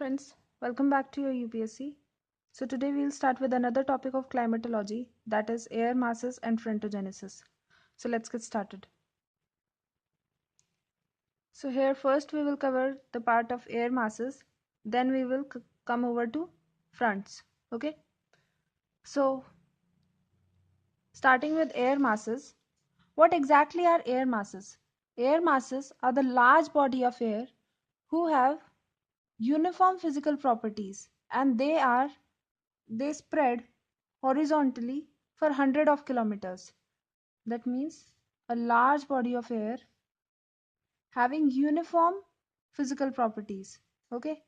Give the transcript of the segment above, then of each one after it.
friends, welcome back to your UPSC. So today we'll start with another topic of climatology, that is air masses and frontogenesis. So let's get started. So here first we will cover the part of air masses, then we will come over to fronts. Okay. So starting with air masses, what exactly are air masses? Air masses are the large body of air who have uniform physical properties, and they spread horizontally for hundred of kilometers. That means a large body of air having uniform physical properties. Okay.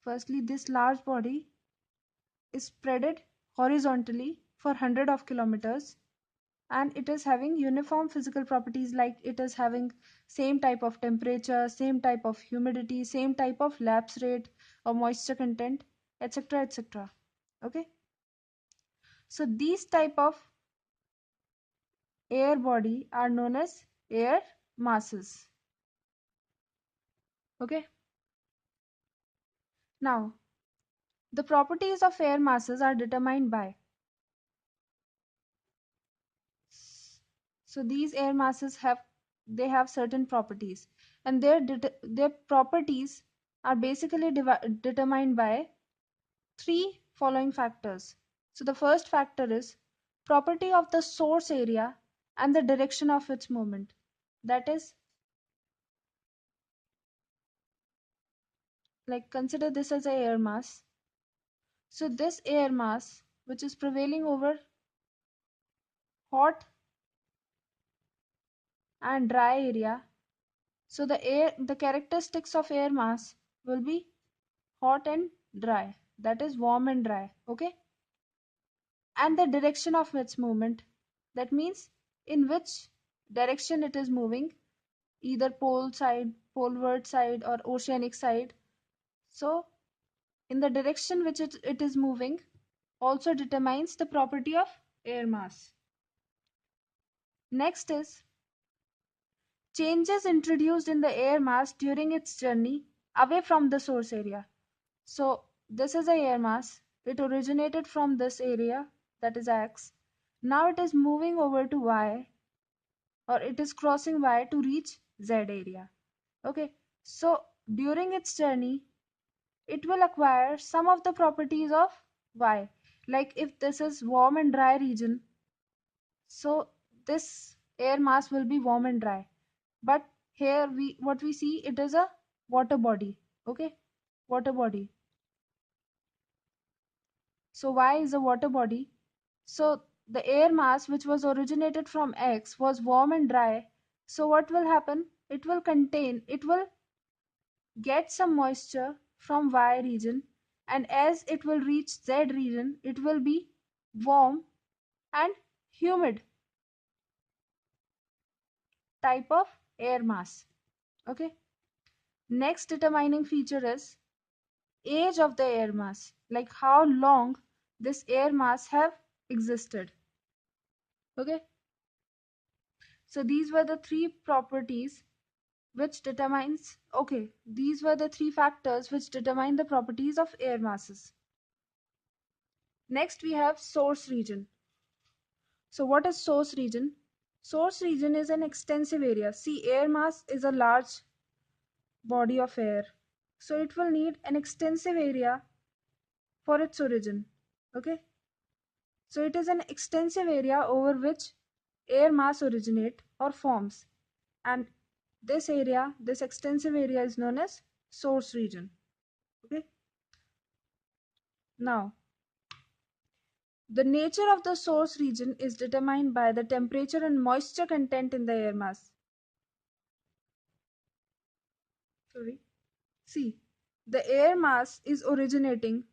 Firstly, this large body is spreaded horizontally for hundred of kilometers, and it is having uniform physical properties, like it is having same type of temperature, same type of humidity, same type of lapse rate or moisture content, etc, etc. Okay. So these type of air body are known as air masses. Okay. Now, the properties of air masses are determined by. So these air masses have certain properties, and their properties are basically determined by three following factors. So the first factor is property of the source area and the direction of its movement. That is, like, consider this as a air mass. So this air mass, which is prevailing over hot and dry area, so the characteristics of air mass will be hot and dry, that is warm and dry. Okay. And the direction of its movement, that means in which direction it is moving, either pole side, poleward side, or oceanic side. So in the direction which it is moving also determines the property of air mass. Next is changes introduced in the air mass during its journey away from the source area. So this is a air mass. It originated from this area, that is X. Now it is moving over to Y, or it is crossing Y to reach Z area. Okay. So during its journey, it will acquire some of the properties of Y. Like if this is warm and dry region, so this air mass will be warm and dry. But here what we see, it is a water body. Okay. Water body. So Y is a water body. So the air mass which was originated from X was warm and dry. So what will happen? It will get some moisture from Y region, and as it will reach Z region, it will be warm and humid type of air mass. Okay. Next determining feature is age of the air mass, like how long this air mass have existed. Okay. So these were the three properties which determines, okay, these were the three factors which determine the properties of air masses. Next we have source region. So what is source region? Source region is an extensive area. See, air mass is a large body of air, so it will need an extensive area for its origin. Okay. So it is an extensive area over which air mass originate or forms, and this extensive area is known as source region. Okay. Now, the nature of the source region is determined by the temperature and moisture content in the air mass. Sorry. See, the air mass is originating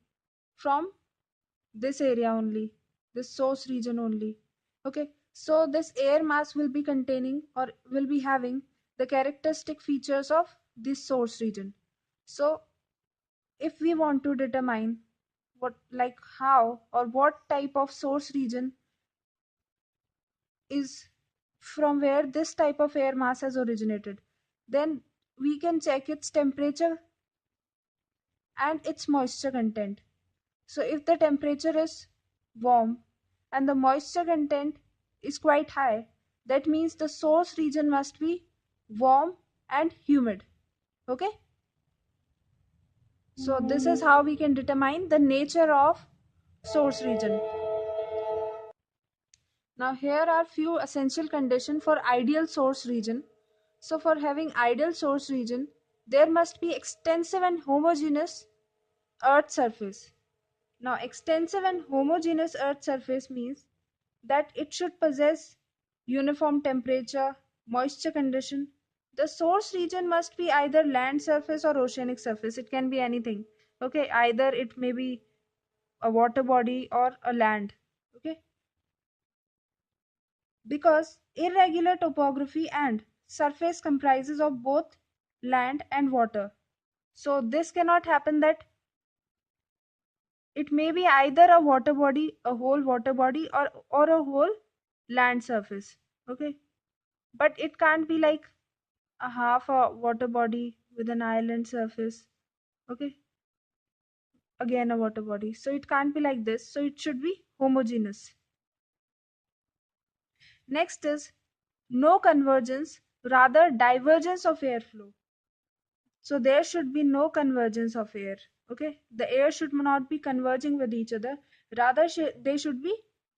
from this area only, this source region only. Okay, so this air mass will be containing or will be having the characteristic features of this source region. So if we want to determine how or what type of source region is from where this type of air mass has originated, then we can check its temperature and its moisture content. So if the temperature is warm and the moisture content is quite high, that means the source region must be warm and humid. Okay? So this is how we can determine the nature of source region. Now here are few essential conditions for ideal source region. So for having ideal source region, there must be extensive and homogeneous earth surface. Now extensive and homogeneous earth surface means that it should possess uniform temperature, moisture condition. The source region must be either land surface or oceanic surface. It can be anything. Okay, either it may be a water body or a land. Okay, because irregular topography and surface comprises of both land and water. So this cannot happen that it may be either a water body, a whole water body, or a whole land surface. Okay, but it can't be like a half a water body with an island surface. Okay, again a water body. So it can't be like this. So it should be homogeneous. Next is no convergence, rather divergence of airflow. So there should be no convergence of air. Okay, the air should not be converging with each other, rather they should be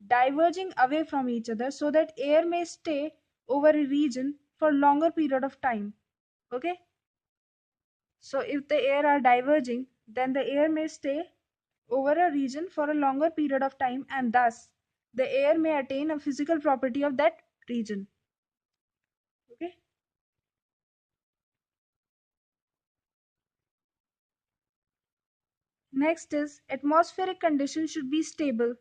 diverging away from each other so that air may stay over a region for longer period of time. Okay, so if the air are diverging, then the air may stay over a region for a longer period of time, and thus the air may attain a physical property of that region. Okay, next is atmospheric conditions should be stable.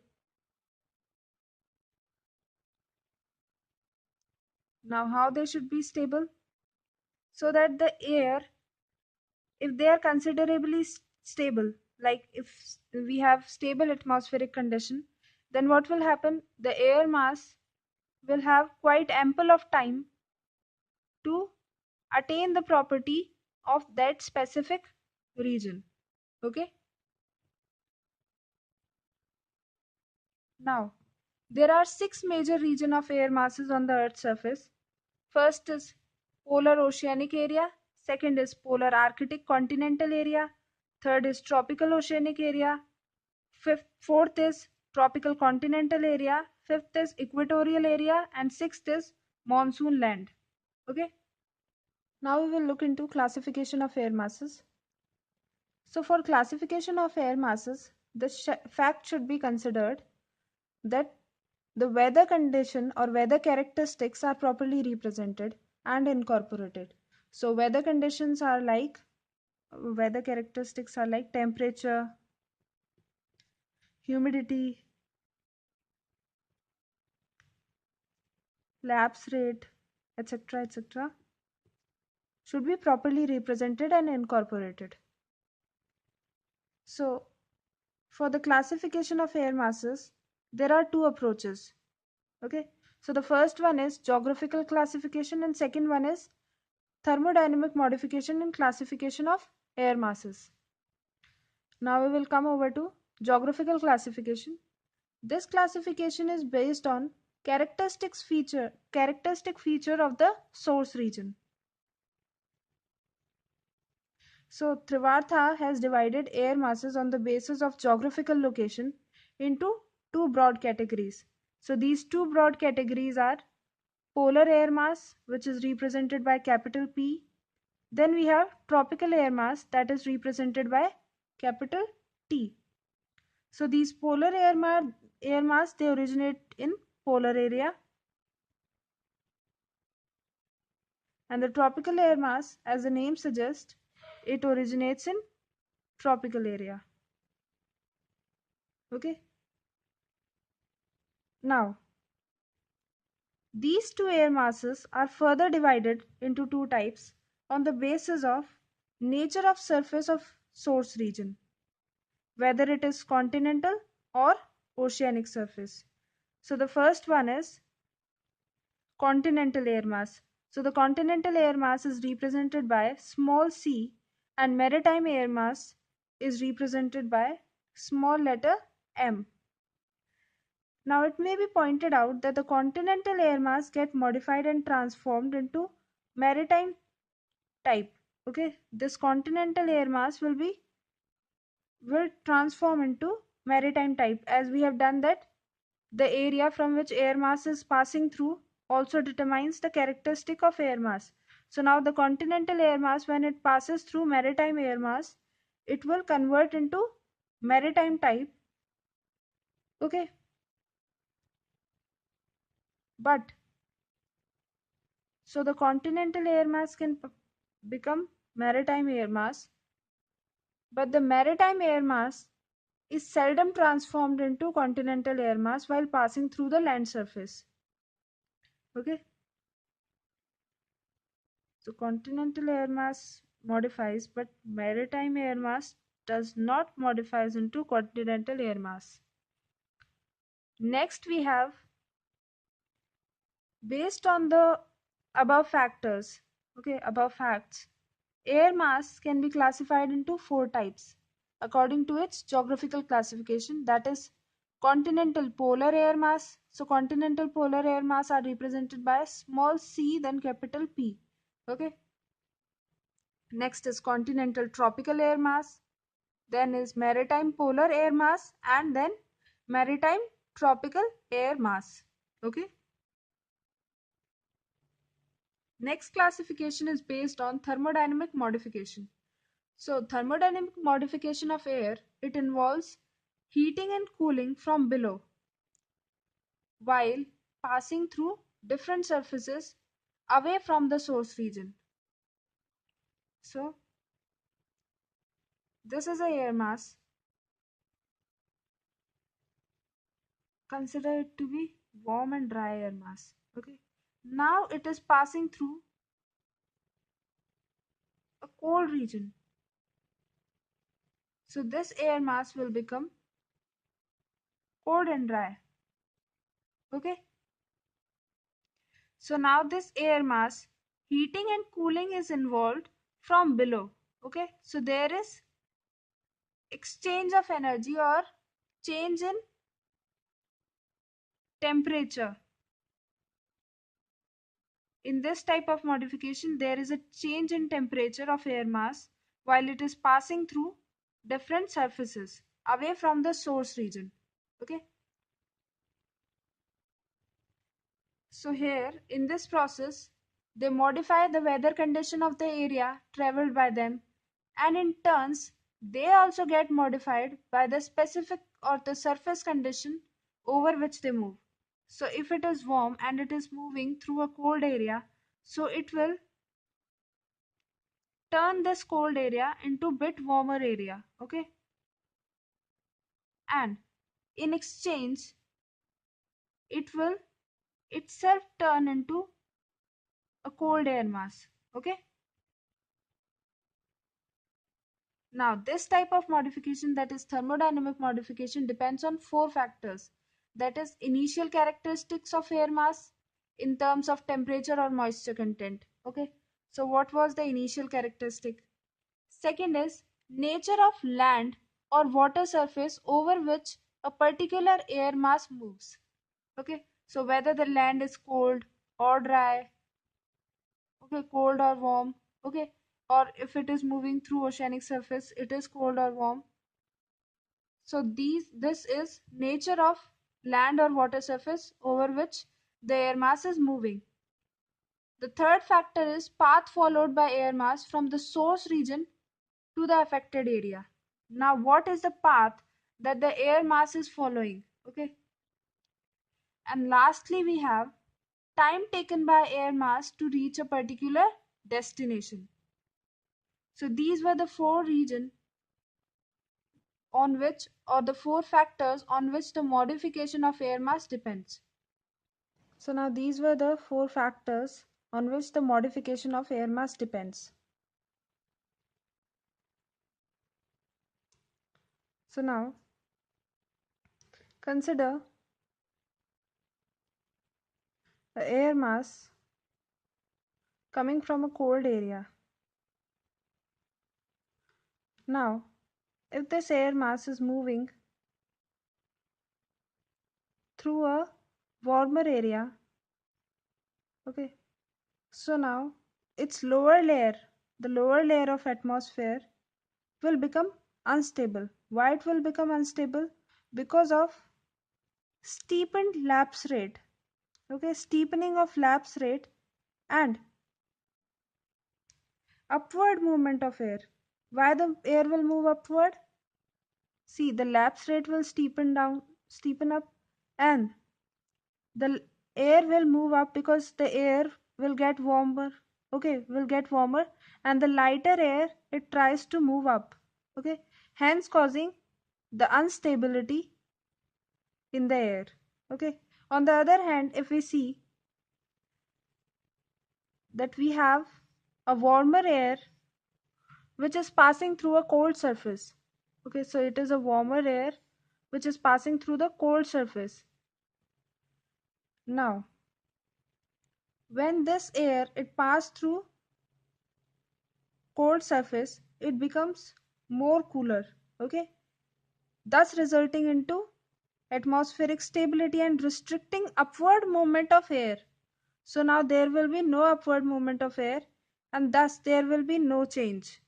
Now how they should be stable? So that the air, if they are considerably stable, like if we have stable atmospheric condition, then what will happen? The air mass will have quite ample of time to attain the property of that specific region. Okay, now there are six major regions of air masses on the earth's surface. First is polar oceanic area, second is polar arctic continental area, third is tropical oceanic area, fourth is tropical continental area, fifth is equatorial area, and sixth is monsoon land. Okay, now we will look into classification of air masses. So for classification of air masses, the fact should be considered that the weather condition or weather characteristics are properly represented and incorporated. So weather characteristics are like temperature, humidity, lapse rate, etc., etc., should be properly represented and incorporated. So for the classification of air masses, there are two approaches. Okay, so the first one is geographical classification and second one is thermodynamic modification and classification of air masses. Now we will come over to geographical classification. This classification is based on characteristic feature of the source region. So Trivartha has divided air masses on the basis of geographical location into two broad categories. So these two broad categories are polar air mass, which is represented by capital P. Then we have tropical air mass, that is represented by capital T. So these polar air mass, they originate in polar area, and the tropical air mass, as the name suggests, it originates in tropical area. Okay, now these two air masses are further divided into two types on the basis of nature of surface of source region, whether it is continental or oceanic surface. So the first one is continental air mass. So the continental air mass is represented by small c, and maritime air mass is represented by small letter m. Now it may be pointed out that the continental air mass get modified and transformed into maritime type. Okay, this continental air mass will transform into maritime type, as we have done that the area from which air mass is passing through also determines the characteristic of air mass. So now the continental air mass, when it passes through maritime air mass, it will convert into maritime type. Okay, but so the continental air mass can become maritime air mass, but the maritime air mass is seldom transformed into continental air mass while passing through the land surface. Okay, so continental air mass modifies, but maritime air mass does not modifies into continental air mass. Next we have, based on the above factors, okay, above facts, air mass can be classified into four types according to its geographical classification, that is continental polar air mass. So continental polar air mass are represented by small c then capital P. Okay. Next is continental tropical air mass, then is maritime polar air mass, and then maritime tropical air mass. Okay. Next classification is based on thermodynamic modification. So thermodynamic modification of air, it involves heating and cooling from below while passing through different surfaces away from the source region. So this is a air mass. Consider it to be warm and dry air mass. Okay. Now it is passing through a cold region. So this air mass will become cold and dry. Okay. So now this air mass, heating and cooling is involved from below. Okay. So there is exchange of energy or change in temperature. In this type of modification, there is a change in temperature of air mass while it is passing through different surfaces away from the source region. Okay. So here in this process, they modify the weather condition of the area traveled by them, and in turns they also get modified by the specific or the surface condition over which they move. So if it is warm and it is moving through a cold area, so it will turn this cold area into bit warmer area. Okay. And in exchange, it will itself turn into a cold air mass. Okay. Now, this type of modification, that is thermodynamic modification, depends on four factors. That is initial characteristics of air mass in terms of temperature or moisture content. Okay. So what was the initial characteristic? Second is nature of land or water surface over which a particular air mass moves. Okay. So whether the land is cold or dry, okay, cold or warm, okay, or if it is moving through oceanic surface, it is cold or warm. So this is nature of land or water surface over which the air mass is moving. The third factor is path followed by air mass from the source region to the affected area. Now what is the path that the air mass is following? Okay. And lastly we have time taken by air mass to reach a particular destination. So these were the four regions on which, or the four factors on which the modification of air mass depends. So now these were the four factors on which the modification of air mass depends. So now consider the air mass coming from a cold area. Now if this air mass is moving through a warmer area, okay, so now its lower layer, the lower layer of atmosphere will become unstable. Why it will become unstable? Because of steepened lapse rate, okay, steepening of lapse rate and upward movement of air. Why the air will move upward? See, the lapse rate will steepen up, and the air will move up because the air will get warmer, okay, will get warmer, and the lighter air it tries to move up, okay, hence causing the instability in the air, okay. On the other hand, if we see that we have a warmer air which is passing through a cold surface, okay, so it is a warmer air which is passing through the cold surface. Now when this air it passed through cold surface, it becomes more cooler, okay, thus resulting into atmospheric stability and restricting upward movement of air. So now there will be no upward movement of air, and thus there will be no change.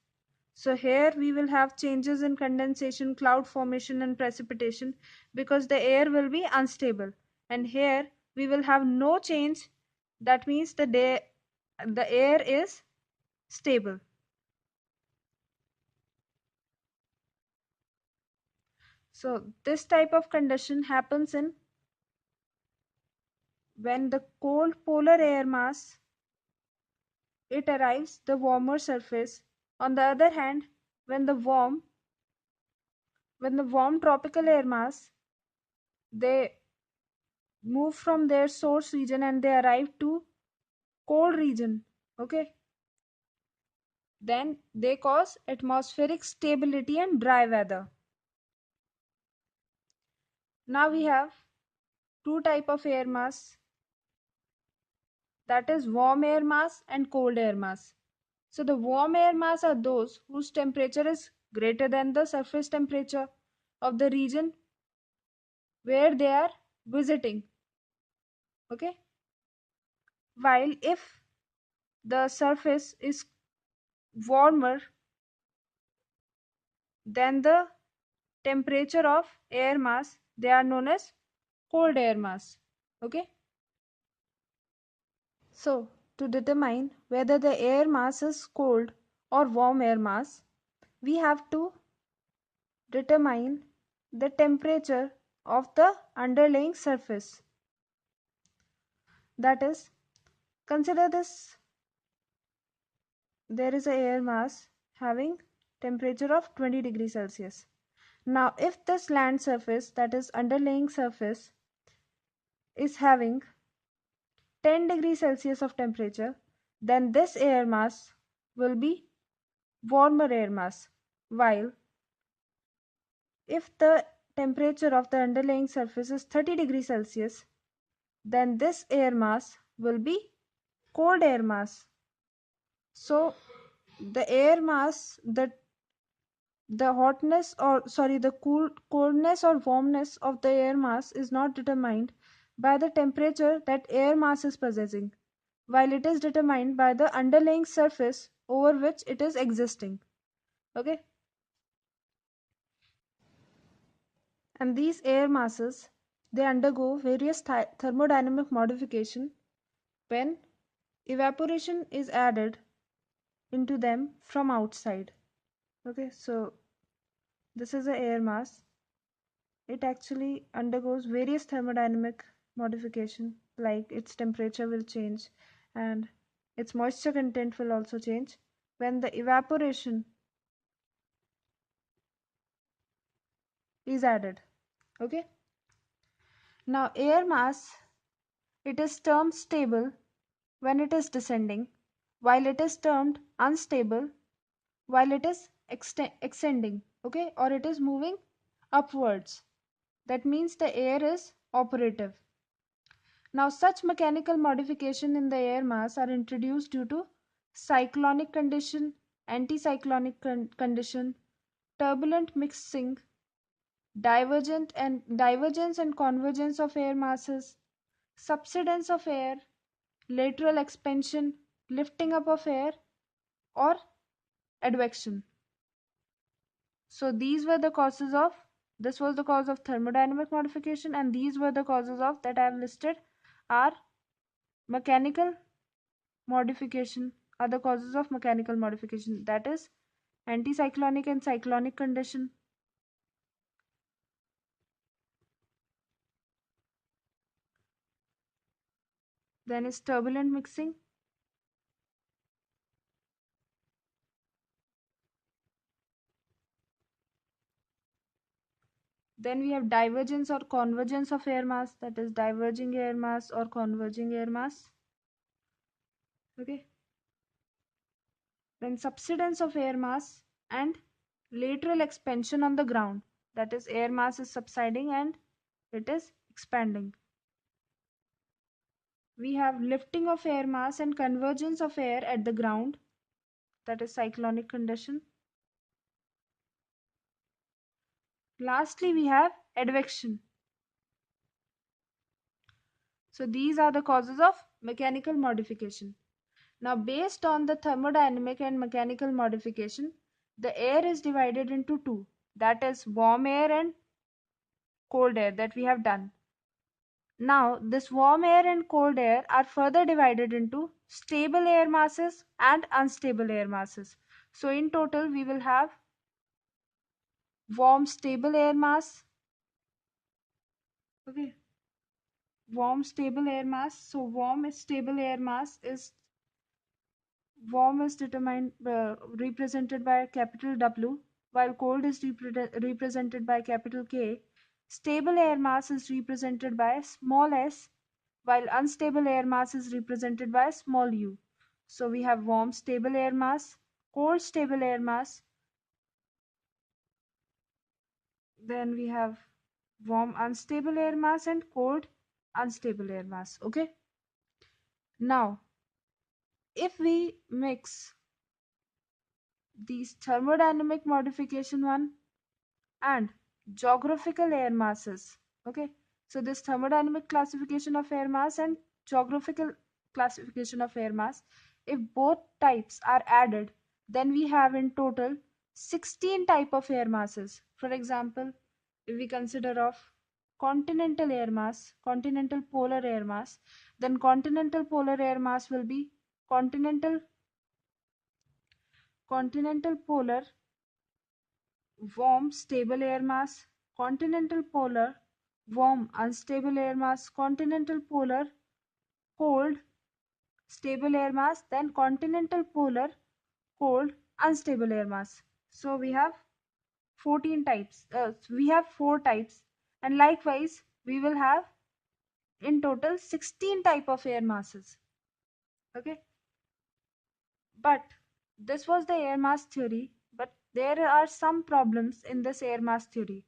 So here we will have changes in condensation, cloud formation and precipitation because the air will be unstable. And here we will have no change. That means the air is stable. So this type of condition happens in when the cold polar air mass it arrives the warmer surface. On the other hand, when the warm tropical air mass they move from their source region and they arrive to cold region, okay, then they cause atmospheric stability and dry weather. Now we have two type of air mass, that is warm air mass and cold air mass. So the warm air mass are those whose temperature is greater than the surface temperature of the region where they are visiting, okay, while if the surface is warmer than the temperature of air mass, they are known as cold air mass, okay. So to determine whether the air mass is cold or warm air mass, we have to determine the temperature of the underlying surface. That is, consider this, there is a air mass having temperature of 20 degrees Celsius. Now if this land surface, that is underlying surface, is having 10 degrees Celsius of temperature, then this air mass will be warmer air mass, while if the temperature of the underlying surface is 30 degrees Celsius, then this air mass will be cold air mass. So the air mass, the hotness or sorry the coldness or warmness of the air mass is not determined by the temperature that air mass is possessing, while it is determined by the underlying surface over which it is existing, okay. And these air masses they undergo various thermodynamic modification when evaporation is added into them from outside, okay. So this is a air mass, it actually undergoes various thermodynamic modification, like its temperature will change and its moisture content will also change when the evaporation is added, okay. Now air mass it is termed stable when it is descending, while it is termed unstable while it is extending, okay, or it is moving upwards. That means the air is operative. Now such mechanical modification in the air mass are introduced due to cyclonic condition, anticyclonic condition, turbulent mixing, divergence and convergence of air masses, subsidence of air, lateral expansion, lifting up of air, or advection. So these were the causes of, this was the cause of thermodynamic modification, and these were the causes of that I have listed are mechanical modification, are the causes of mechanical modification, that is anticyclonic and cyclonic condition. Then is turbulent mixing. Then we have divergence or convergence of air mass, that is diverging air mass or converging air mass. Okay. Then subsidence of air mass and lateral expansion on the ground, that is air mass is subsiding and it is expanding. We have lifting of air mass and convergence of air at the ground, that is cyclonic condition. Lastly, we have advection. So these are the causes of mechanical modification. Now, based on the thermodynamic and mechanical modification, the air is divided into two, that is warm air and cold air that we have done. Now, this warm air and cold air are further divided into stable air masses and unstable air masses. So in total, we will have warm stable air mass. Okay, warm stable air mass. So warm stable air mass is, warm is determined represented by capital W, while cold is represented by capital K. Stable air mass is represented by small s, while unstable air mass is represented by small u. So we have warm stable air mass, cold stable air mass, then we have warm unstable air mass and cold unstable air mass. Okay. Now, if we mix these thermodynamic modification one and geographical air masses, okay, so this thermodynamic classification of air mass and geographical classification of air mass, if both types are added, then we have in total 16 type of air masses. For example, if we consider of continental air mass, continental polar air mass, then continental polar air mass will be continental polar warm stable air mass, continental polar warm unstable air mass, continental polar cold stable air mass, then continental polar cold unstable air mass. So we have 14 types. We have 4 types, and likewise we will have in total 16 type of air masses. Okay, but this was the air mass theory, but there are some problems in this air mass theory.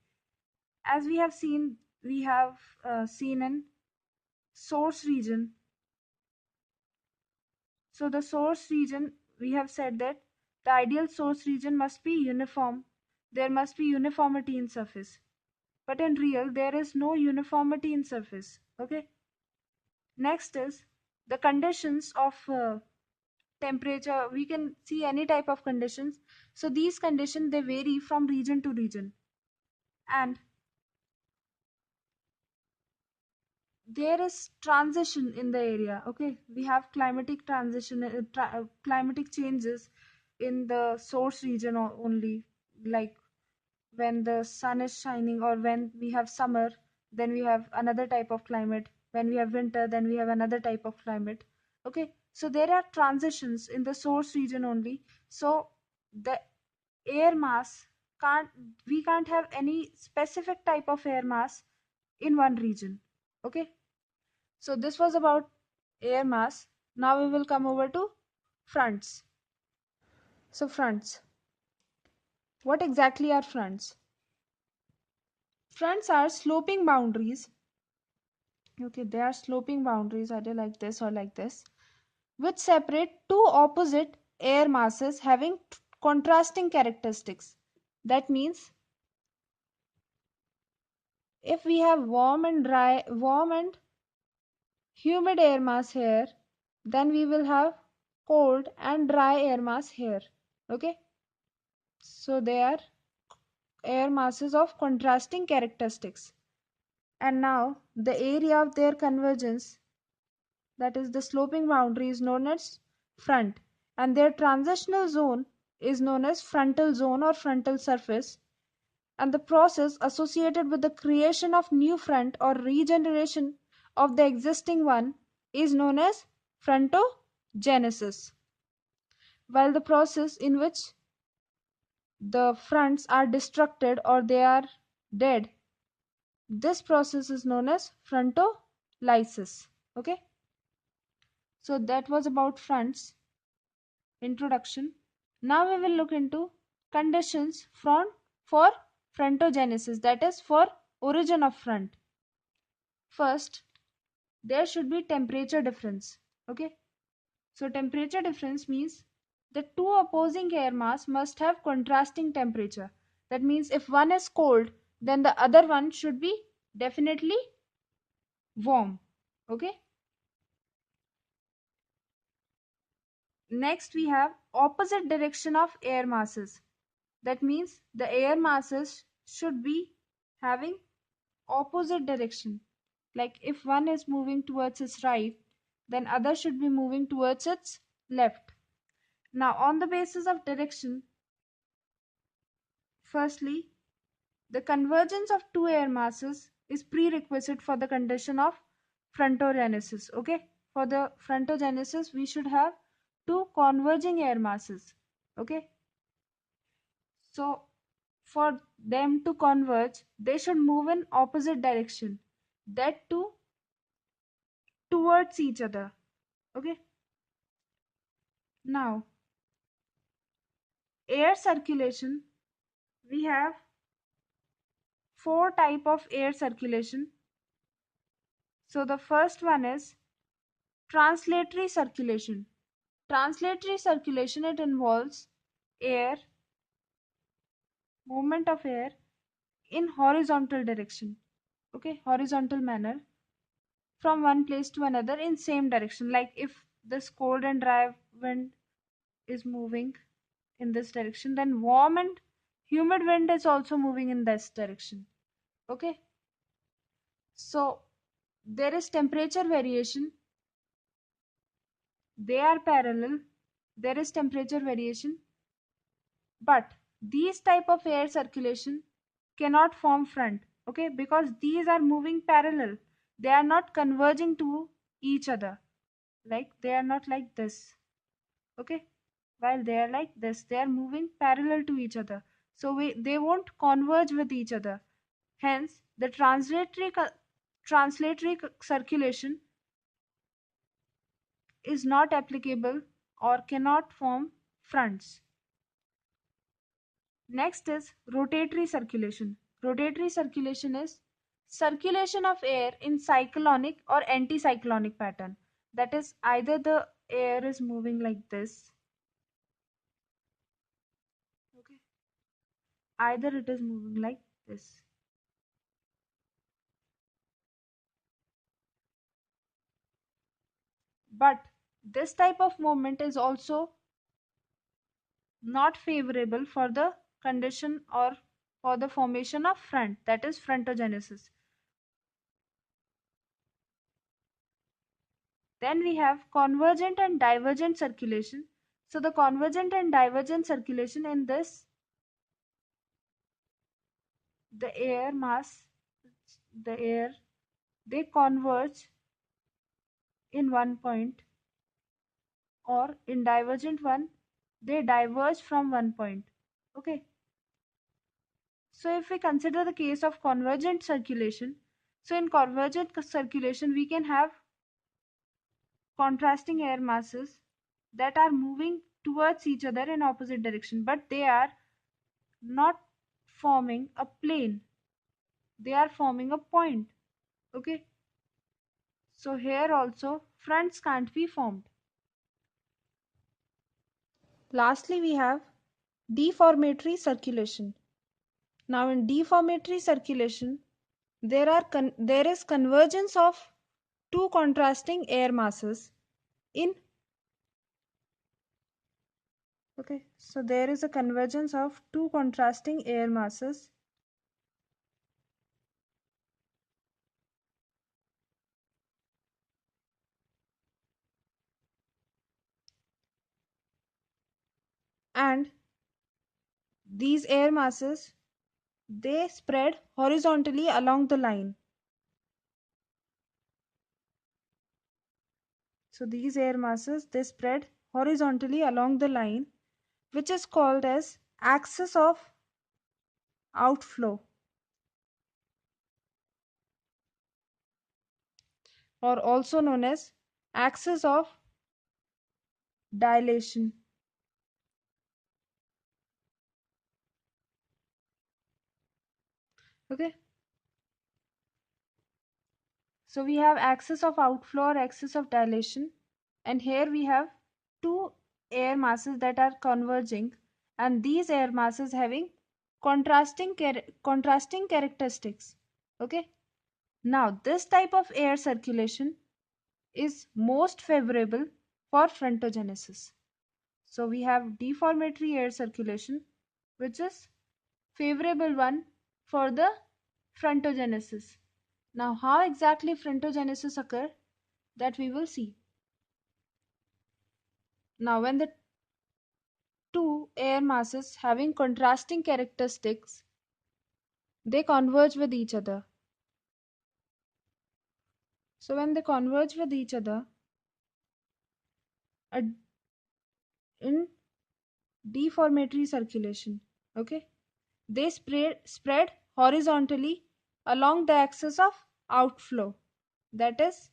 As we have seen, we have seen in source region. So the source region, we have said that the ideal source region must be uniform. There must be uniformity in surface. But in real, there is no uniformity in surface. Okay. Next is the conditions of temperature. We can see any type of conditions. So these conditions, they vary from region to region. And there is transition in the area. Okay, we have climatic transition, climatic changes in the source region only, like when the sun is shining or when we have summer, then we have another type of climate. When we have winter, then we have another type of climate. Okay, so there are transitions in the source region only. So the air mass can't, we can't have any specific type of air mass in one region. Okay, so this was about air mass. Now we will come over to fronts. So fronts. What exactly are fronts? Fronts are sloping boundaries. Okay, they are sloping boundaries, either like this or like this, which separate two opposite air masses having contrasting characteristics. That means if we have warm and humid air mass here, then we will have cold and dry air mass here. Okay, so they are air masses of contrasting characteristics. And now the area of their convergence, that is the sloping boundary, is known as front, and their transitional zone is known as frontal zone or frontal surface, and the process associated with the creation of new front or regeneration of the existing one is known as frontogenesis, while the process in which the fronts are destructed or they are dead, this process is known as frontolysis. Okay, so that was about fronts introduction. Now we will look into conditions for frontogenesis, that is for origin of front. First, there should be temperature difference. Okay, so temperature difference means the two opposing air mass must have contrasting temperature. That means if one is cold, then the other one should be definitely warm. Okay, next we have opposite direction of air masses. That means the air masses should be having opposite direction. Like if one is moving towards its right, then other should be moving towards its left. Now on the basis of direction, firstly, the convergence of two air masses is prerequisite for the condition of frontogenesis. Okay, for the frontogenesis we should have two converging air masses. Okay, so for them to converge, they should move in opposite direction, that too towards each other. Okay, now air circulation, we have four type of air circulation. So the first one is translatory circulation. Translatory circulation, it involves air, movement of air in horizontal direction. Okay, horizontal manner from one place to another in same direction. Like if this cold and dry wind is moving in this direction, then warm and humid wind is also moving in this direction. Okay, so there is temperature variation, they are parallel, there is temperature variation, but these type of air circulation cannot form front. Okay, because these are moving parallel, they are not converging to each other, like they are not like this. Okay, while they are like this, they are moving parallel to each other, so they won't converge with each other. Hence the translatory circulation is not applicable or cannot form fronts. Next is rotatory circulation. Rotatory circulation is circulation of air in cyclonic or anticyclonic pattern. That is, either the air is moving like this, okay, either it is moving like this. But this type of movement is also not favorable for the condition or for the formation of front, that is frontogenesis. Then we have convergent and divergent circulation. So the convergent and divergent circulation, in this the air mass, the air, they converge in one point, or in divergent one they diverge from one point. Okay, so if we consider the case of convergent circulation, so in convergent circulation we can have contrasting air masses that are moving towards each other in opposite direction, but they are not forming a plane, they are forming a point. Okay, so here also fronts can't be formed. Lastly, we have deformatory circulation. Now in deformatory circulation, there is convergence of two contrasting air masses in okay, so there is a convergence of two contrasting air masses and these air masses, they spread horizontally along the line. So these air masses, they spread horizontally along the line, which is called as axis of outflow, or also known as axis of dilation. Okay, so we have axis of outflow or axis of dilation, and here we have two air masses that are converging, and these air masses having contrasting characteristics. Okay, now this type of air circulation is most favorable for frontogenesis. So we have deformatory air circulation, which is favorable one for the frontogenesis. Now how exactly frontogenesis occur, that we will see. Now when the two air masses having contrasting characteristics, they converge with each other. So when they converge with each other in deformatory circulation, okay, they spread horizontally along the axis of outflow, that is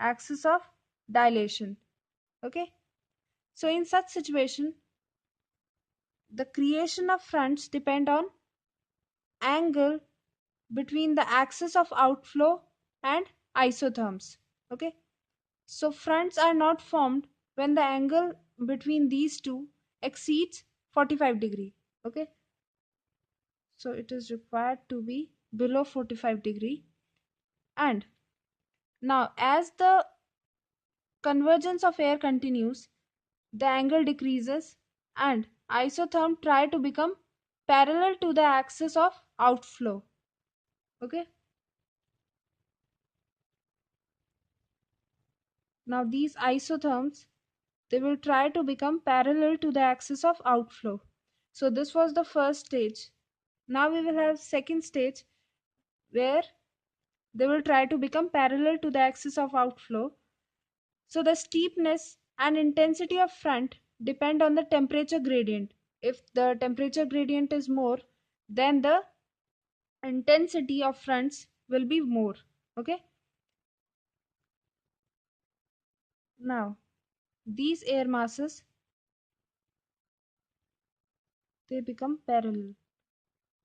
axis of dilation. Okay, so in such situation, the creation of fronts depend on angle between the axis of outflow and isotherms. Okay, so fronts are not formed when the angle between these two exceeds 45 degree. Okay, so it is required to be below 45 degree. And now as the convergence of air continues, the angle decreases and isotherm try to become parallel to the axis of outflow. Okay, now these isotherms, they will try to become parallel to the axis of outflow. So this was the first stage. Now we will have second stage, where they will try to become parallel to the axis of outflow. So the steepness and intensity of front depend on the temperature gradient. If the temperature gradient is more, then the intensity of fronts will be more. Okay, now these air masses, they become parallel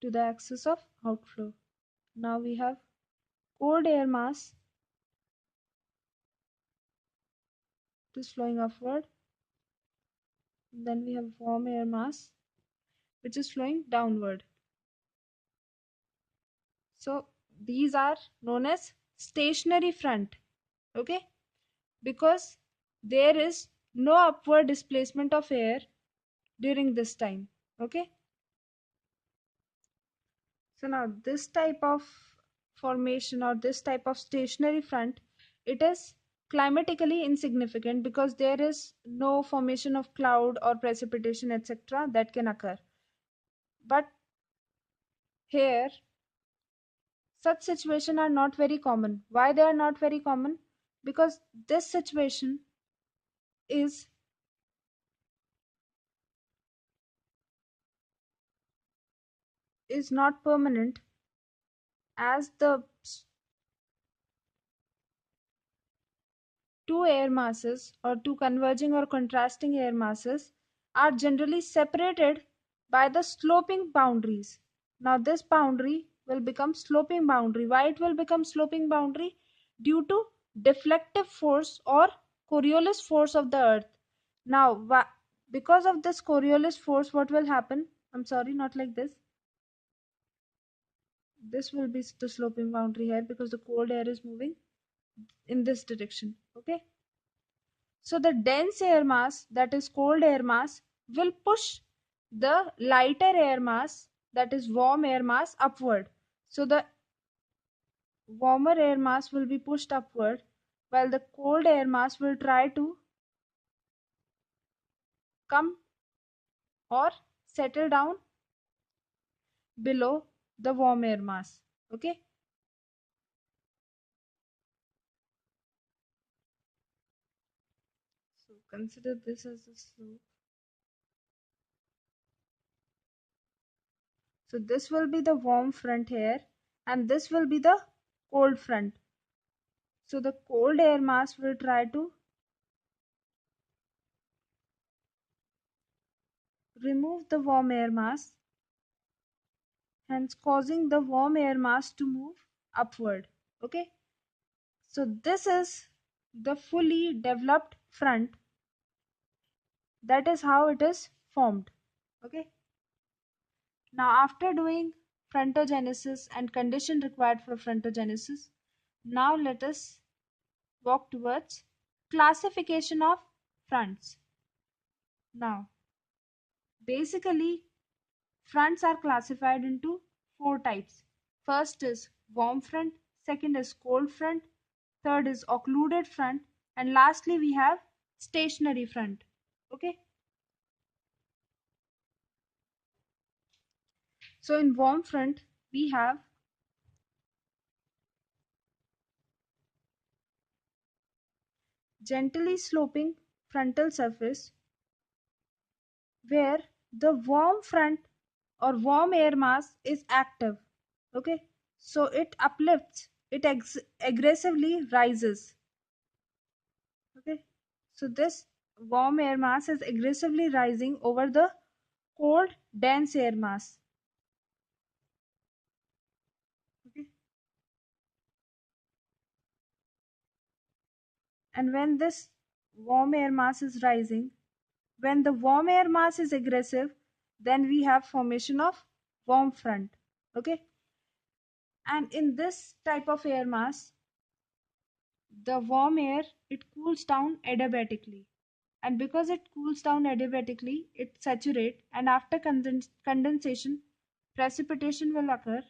to the axis of outflow. Now we have cold air mass, it is flowing upward. Then we have warm air mass, which is flowing downward. So these are known as stationary front. Okay, because there is no upward displacement of air during this time. Okay, so now this type of formation or this type of stationary front, it is climatically insignificant because there is no formation of cloud or precipitation etc. that can occur. But here such situations are not very common. Why they are not very common? Because this situation is not permanent, as the two air masses or two converging or contrasting air masses are generally separated by the sloping boundaries. Now this boundary will become sloping boundary. Why it will become sloping boundary? Due to deflective force or Coriolis force of the earth. Now because of this Coriolis force, what will happen? I'm sorry, not like this. this will be the sloping boundary here because the cold air is moving in this direction. Okay, so the dense air mass, that is cold air mass, will push the lighter air mass, that is warm air mass, upward. So the warmer air mass will be pushed upward while the cold air mass will try to come or settle down below the warm air mass. Okay, so consider this as the slope. So this will be the warm front here and this will be the cold front. So the cold air mass will try to remove the warm air mass, hence causing the warm air mass to move upward. Okay, so this is the fully developed front. That is how it is formed. Okay, now after doing frontogenesis and condition required for frontogenesis, now let us walk towards classification of fronts. Now basically fronts are classified into four types. First is warm front, second is cold front, third is occluded front, and lastly we have stationary front. Okay, so in warm front we have gently sloping frontal surface where the warm front or warm air mass is active. Okay, so it uplifts, it aggressively rises. Okay, so this warm air mass is aggressively rising over the cold dense air mass. Okay, and when this warm air mass is rising, when the warm air mass is aggressive, then we have formation of warm front. Okay, and in this type of air mass, the warm air, it cools down adiabatically, and because it cools down adiabatically, it saturates, and after condensation, precipitation will occur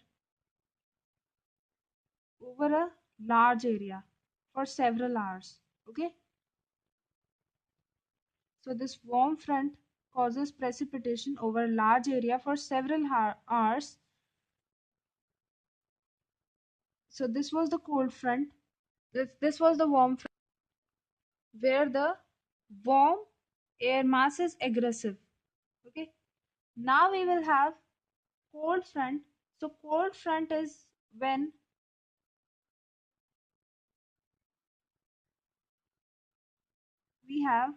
over a large area for several hours. Okay, so this warm front causes precipitation over a large area for several hours. So this was the cold front, this was the warm front where the warm air mass is aggressive. Okay, now we will have cold front. So cold front is when we have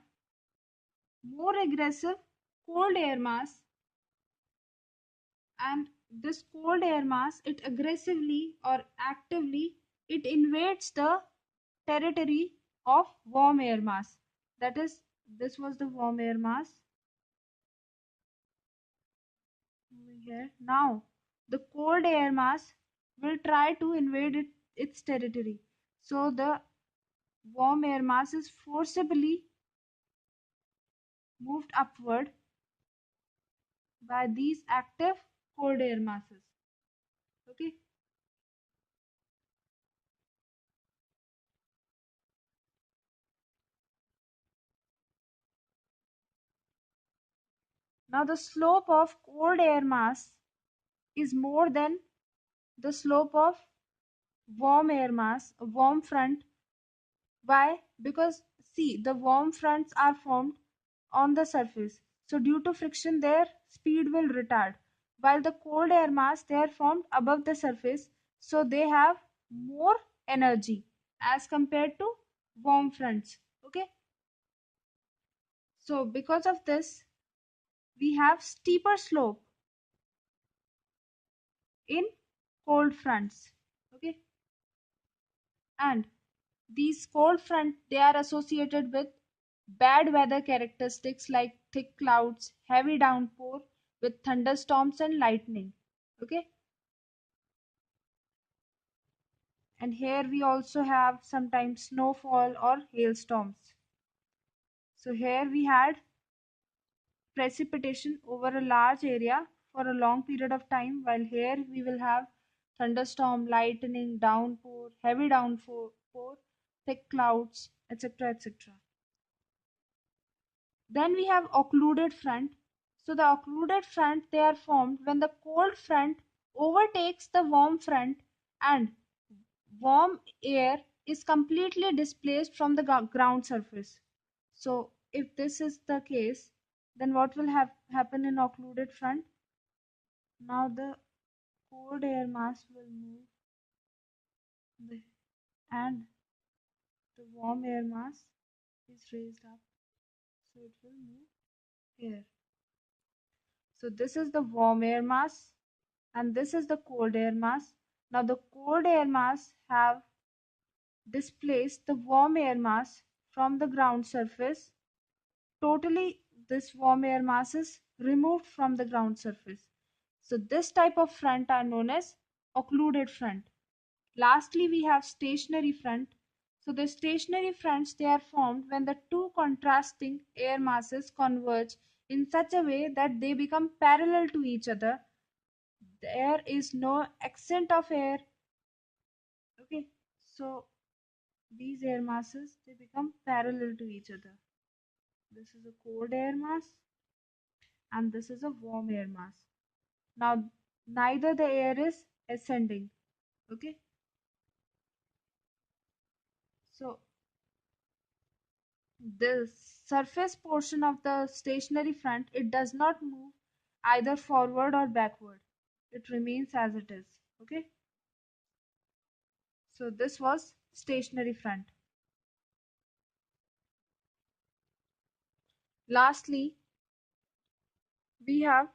more aggressive cold air mass, and this cold air mass, it aggressively or actively, it invades the territory of warm air mass. That is, this was the warm air mass moving here. Now the cold air mass will try to invade its territory, so the warm air mass is forcibly moved upward by these active cold air masses. Okay, now the slope of cold air mass is more than the slope of warm air mass, warm front. Why? Because see, the warm fronts are formed on the surface, so due to friction their speed will retard, while the cold air mass, they are formed above the surface, so they have more energy as compared to warm fronts. Okay, so because of this we have steeper slope in cold fronts. Okay, and these cold front, they are associated with bad weather characteristics like thick clouds, heavy downpour with thunderstorms and lightning. Okay, And here we also have sometimes snowfall or hailstorms. So here we had precipitation over a large area for a long period of time, while here we will have thunderstorm, lightning, downpour, heavy downpour, thick clouds, etc. etc. Then we have occluded front. So the occluded front, they are formed when the cold front overtakes the warm front and warm air is completely displaced from the ground surface. So if this is the case, then what will happen in occluded front? Now the cold air mass will move and the warm air mass is raised up. So it will move here. So this is the warm air mass and this is the cold air mass. Now the cold air mass have displaced the warm air mass from the ground surface. Totally, this warm air mass is removed from the ground surface. So this type of front are known as occluded front. Lastly, we have stationary front. So the stationary fronts, they are formed when the two contrasting air masses converge in such a way that they become parallel to each other. There is no accent of air. Okay, so these air masses, they become parallel to each other. This is a cold air mass and this is a warm air mass. Now neither the air is ascending. Okay, so the surface portion of the stationary front, it does not move either forward or backward. It remains as it is. Okay, so this was stationary front. Lastly, we have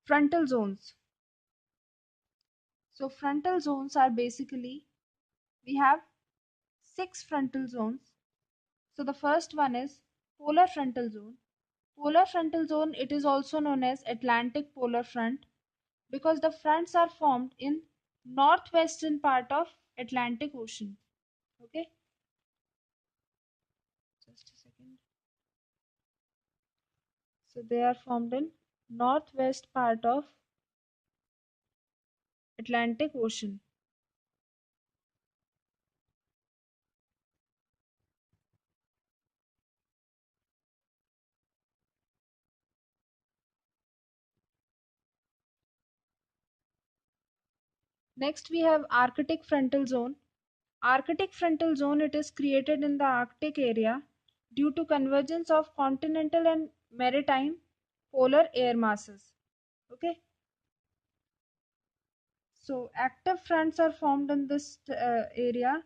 frontal zones. So frontal zones are basically, we have 6 frontal zones. So the first one is polar frontal zone. Polar frontal zone, it is also known as Atlantic polar front because the fronts are formed in northwestern part of Atlantic Ocean. Okay, just a second. So they are formed in northwest part of Atlantic Ocean. Next we have Arctic frontal zone. Arctic frontal zone, it is created in the Arctic area due to convergence of continental and maritime polar air masses. Okay, so active fronts are formed in this area.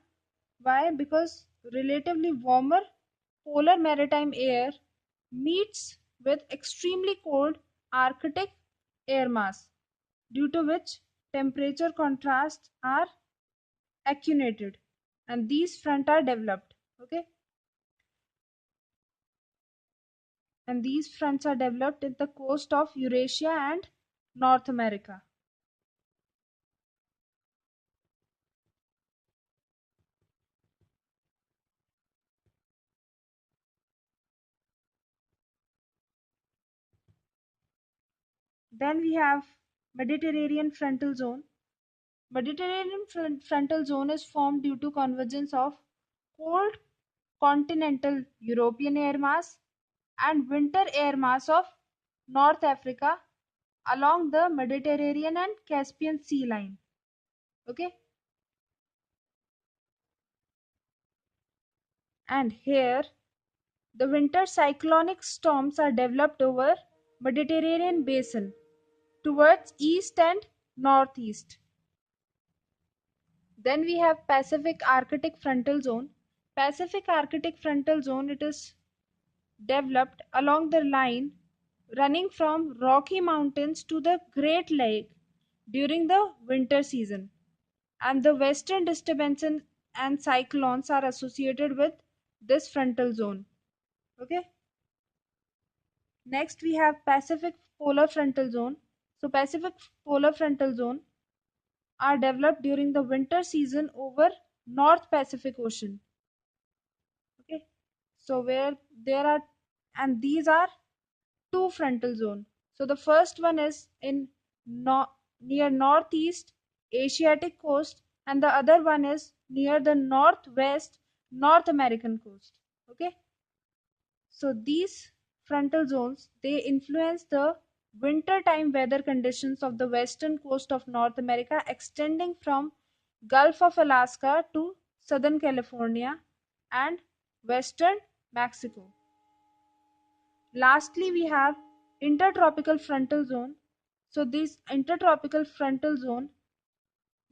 Why? Because relatively warmer polar maritime air meets with extremely cold Arctic air mass, due to which temperature contrasts are accumulated and these fronts are developed. Okay, and these fronts are developed at the coast of Eurasia and North America. Then we have Mediterranean frontal zone. Mediterranean frontal zone is formed due to convergence of cold continental European air mass and winter air mass of North Africa along the Mediterranean and Caspian Sea line. Okay, and here the winter cyclonic storms are developed over Mediterranean basin towards east and northeast. Then we have Pacific Arctic frontal zone. Pacific Arctic frontal zone, it is developed along the line running from Rocky Mountains to the Great Lake during the winter season. And the western disturbances and cyclones are associated with this frontal zone. Okay. Next we have Pacific polar frontal zone. So Pacific polar frontal zone, are developed during the winter season over North Pacific Ocean. Okay, so where there are, and these are two frontal zone. So the first one is in near northeast Asiatic coast, and the other one is near the northwest North American coast. Okay, so these frontal zones, they influence the winter time weather conditions of the western coast of North America, extending from Gulf of Alaska to Southern California and western Mexico. Lastly, we have intertropical frontal zone. So this intertropical frontal zone,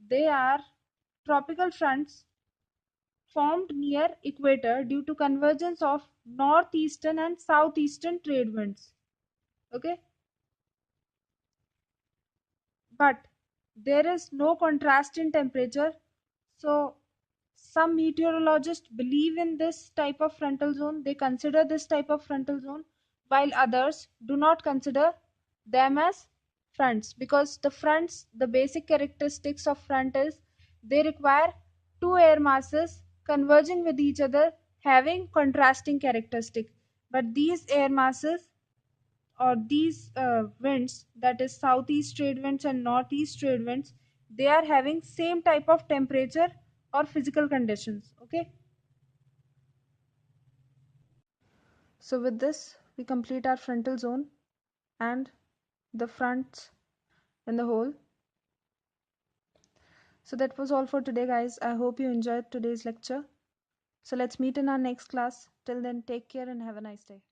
they are tropical fronts formed near equator due to convergence of northeastern and southeastern trade winds. Okay, but there is no contrast in temperature. So some meteorologists believe in this type of frontal zone. They consider this type of frontal zone, while others do not consider them as fronts, because the basic characteristics of front is they require two air masses converging with each other having contrasting characteristics. But these air masses or these winds, that is southeast trade winds and northeast trade winds, they are having same type of temperature or physical conditions. Okay, so with this we complete our frontal zone and the fronts in the whole. So that was all for today, guys. I hope you enjoyed today's lecture. So let's meet in our next class. Till then, take care and have a nice day.